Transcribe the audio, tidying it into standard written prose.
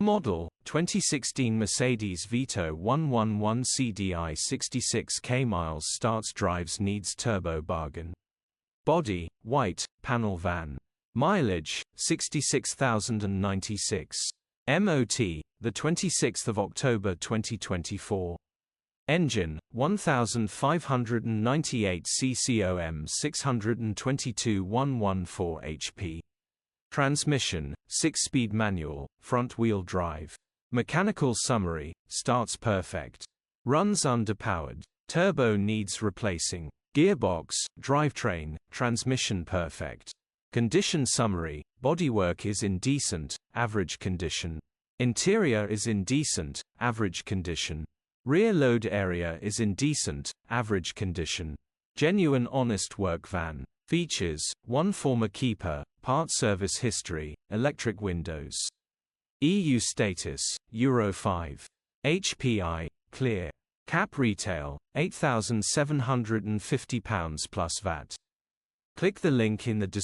Model, 2016 Mercedes Vito 111 CDI 66k miles starts drives needs turbo bargain. Body, white, panel van. Mileage, 66,096. MOT, the 26th of October 2024. Engine, 1598 CCOM 622 114 HP. Transmission, 6-speed manual, front-wheel drive. Mechanical summary, starts perfect. Runs underpowered. Turbo needs replacing. Gearbox, drivetrain, transmission perfect. Condition summary, bodywork is in decent, average condition. Interior is in decent, average condition. Rear load area is in decent, average condition. Genuine honest work van. Features, 1 former keeper, part service history, electric windows. EU status, Euro 5. HPI, clear. Cap retail, £8,750 plus VAT. Click the link in the description.